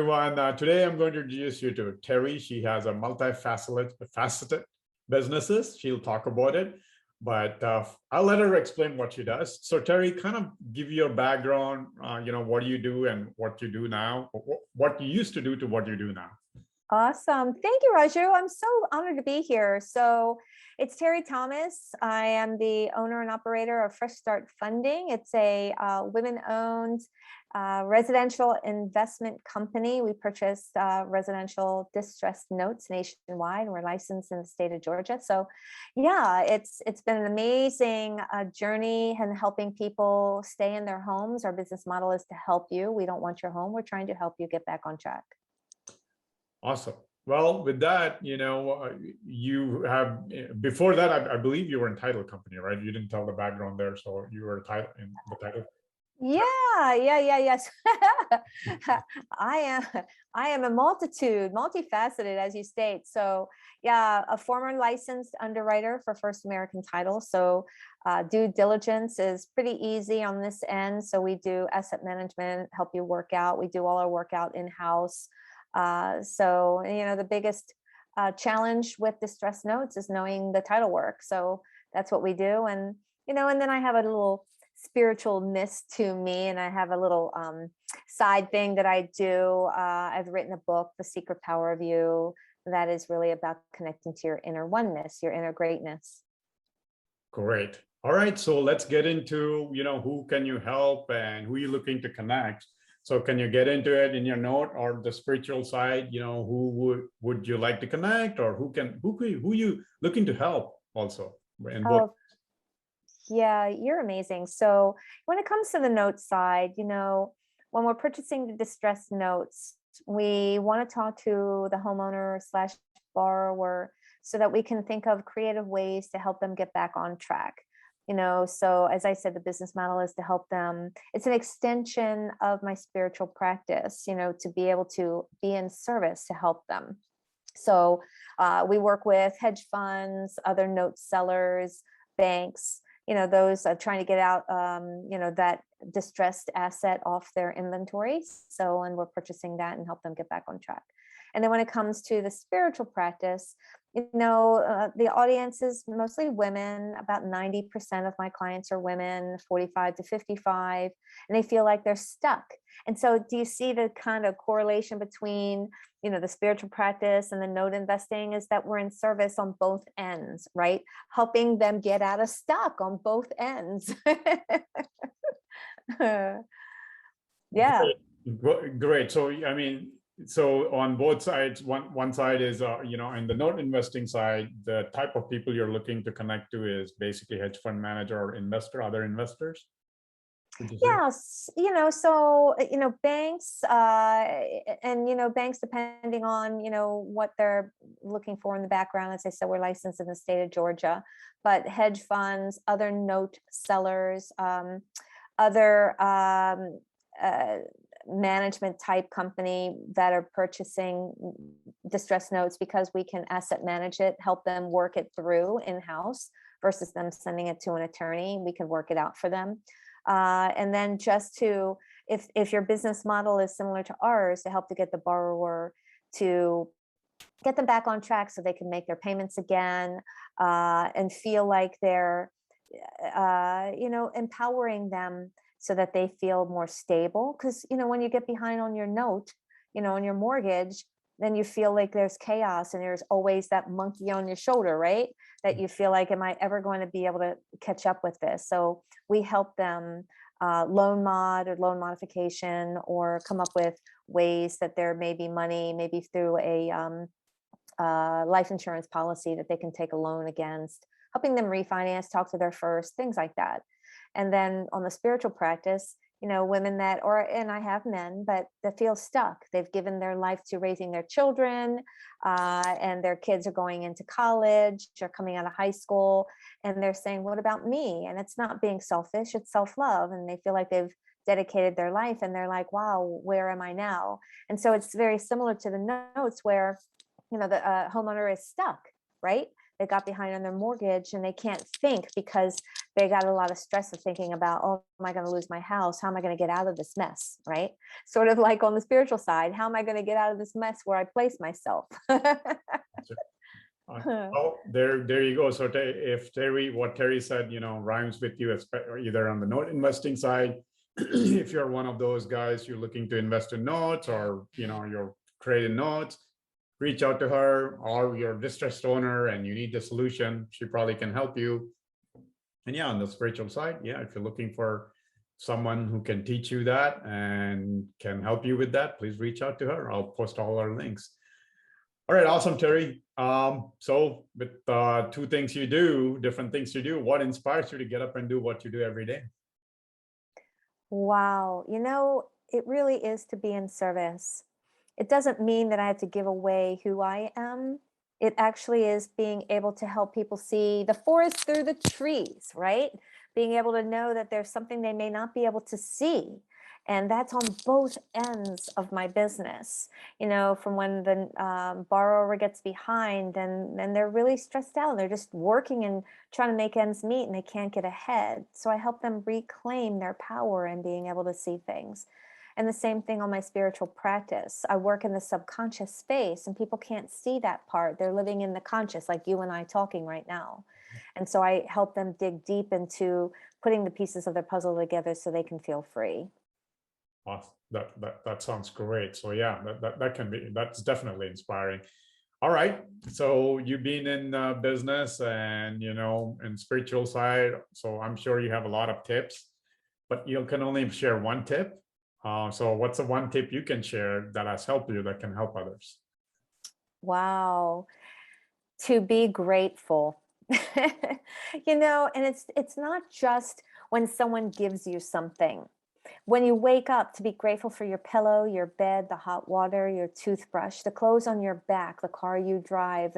Everyone. Today I'm going to introduce you to Terrie. She has a faceted businesses. She'll talk about it, but I'll let her explain what she does. So Terrie, kind of give your background, what do you do and what you do now, what you used to do to what you do now. Awesome. Thank you, Raju. I'm so honored to be here. So it's Terrie Thomas. I am the owner and operator of Fresh Start Funding. It's a women-owned residential investment company. We purchase residential distressed notes nationwide, and we're licensed in the state of Georgia. So yeah, it's been an amazing journey and helping people stay in their homes. Our business model is to help you. We don't want your home. We're trying to help you get back on track. Awesome. Well, with that, you have, before that, I believe you were in title company, right? You didn't tell the background there, so you were in the title. Yes. I am a multifaceted, as you state. So yeah, a former licensed underwriter for First American Title. So due diligence is pretty easy on this end. So we do asset management, help you work out. We do all our workout in-house. So, the biggest challenge with distressed notes is knowing the title work. So that's what we do. And, and then I have a little spiritualness to me, and I have a little side thing that I do. I've written a book, The Secret Power of You, that is really about connecting to your inner oneness, your inner greatness. Great. All right. So let's get into, who can you help and who you're looking to connect. So can you get into it in your note, or the spiritual side, who would you like to connect, or who you looking to help also? Yeah, you're amazing. So when it comes to the note side, when we're purchasing the distressed notes, we want to talk to the homeowner / borrower so that we can think of creative ways to help them get back on track. So as I said, the business model is to help them. It's an extension of my spiritual practice, to be able to be in service to help them. So we work with hedge funds, other note sellers, banks, those trying to get out, that distressed asset off their inventory. So, and we're purchasing that and help them get back on track. And then when it comes to the spiritual practice, the audience is mostly women. About 90% of my clients are women, 45 to 55, and they feel like they're stuck. And so do you see the kind of correlation between, the spiritual practice and the note investing is that we're in service on both ends, right? Helping them get out of stuck on both ends. Yeah. Great. So, so on both sides, one side is, in the note investing side, the type of people you're looking to connect to is basically hedge fund manager or investor, other investors. Yes, so, banks, and, banks, depending on, what they're looking for in the background. As I said, we're licensed in the state of Georgia, but hedge funds, other note sellers, other management type company that are purchasing distressed notes, because we can asset manage it, help them work it through in-house versus them sending it to an attorney. We can work it out for them. And then just to, if your business model is similar to ours, to help to get the borrower to get them back on track so they can make their payments again, and feel like they're, empowering them so that they feel more stable. Because, when you get behind on your note, on your mortgage, then you feel like there's chaos and there's always that monkey on your shoulder, right? That you feel like, am I ever going to be able to catch up with this? So we help them loan mod or loan modification, or come up with ways that there may be money, maybe through a life insurance policy that they can take a loan against, helping them refinance, talk to their first, things like that. And then on the spiritual practice, women that, and I have men, but that feel stuck. They've given their life to raising their children, and their kids are going into college or coming out of high school, and they're saying, what about me? And it's not being selfish, it's self-love. And they feel like they've dedicated their life, and they're like, wow, where am I now? And so it's very similar to the notes where, the homeowner is stuck, right? they got behind on their mortgage and they can't think because they got a lot of stress of thinking about, oh, am I going to lose my house? How am I going to get out of this mess? Right? Sort of like on the spiritual side, how am I going to get out of this mess where I place myself? Well, there you go. So if Terry, what Terry said, rhymes with you, either on the note investing side, if you're one of those guys, you're looking to invest in notes, or you're trading notes, reach out to her. Or you're a distressed owner and you need the solution, she probably can help you. And yeah, on the spiritual side, yeah, if you're looking for someone who can teach you that and can help you with that, please reach out to her. I'll post all our links. All right, awesome, Terry. So with two things you do, different things you do, what inspires you to get up and do what you do every day? Wow. It really is to be in service. It doesn't mean that I have to give away who I am. It actually is being able to help people see the forest through the trees, right? Being able to know that there's something they may not be able to see. And that's on both ends of my business, from when the borrower gets behind and they're really stressed out. They're just working and trying to make ends meet and they can't get ahead. So I help them reclaim their power and being able to see things. And the same thing on my spiritual practice. I work in the subconscious space and people can't see that part. They're living in the conscious, like you and I talking right now. And so I help them dig deep into putting the pieces of their puzzle together so they can feel free. Awesome. That sounds great. So yeah, that's definitely inspiring. All right. So you've been in business and in spiritual side. So I'm sure you have a lot of tips, but you can only share one tip. So what's the one tip you can share that has helped you that can help others? Wow. To be grateful. And it's not just when someone gives you something. When you wake up, to be grateful for your pillow, your bed, the hot water, your toothbrush, the clothes on your back, the car you drive,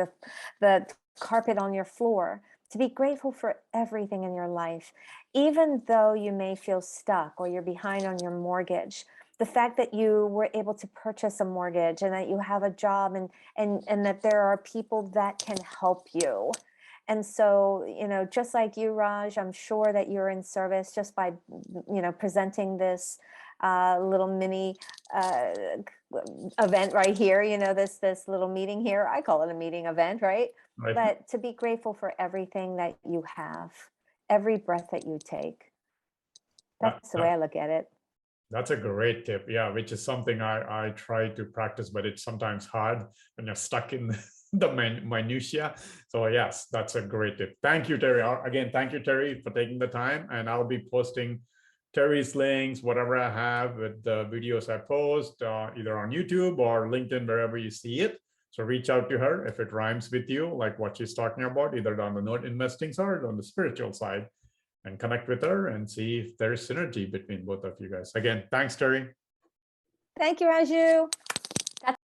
the carpet on your floor. To be grateful for everything in your life, even though you may feel stuck or you're behind on your mortgage. The fact that you were able to purchase a mortgage and that you have a job and that there are people that can help you. And so, just like you, Raj, I'm sure that you're in service just by, presenting this little mini event right here, this little meeting here. I call it a meeting event, right? Right. But to be grateful for everything that you have, every breath that you take. That's the way I look at it. That's a great tip. Yeah, which is something I try to practice, but it's sometimes hard when you're stuck in the minutia. So yes, that's a great tip. Thank you, Terry. Again, thank you, Terry, for taking the time. And I'll be posting Terry's links, whatever I have with the videos I post, either on YouTube or LinkedIn, wherever you see it. So reach out to her if it rhymes with you, like what she's talking about, either on the note investing side or on the spiritual side, and connect with her and see if there's synergy between both of you guys. Again, thanks, Terry. Thank you, Raju.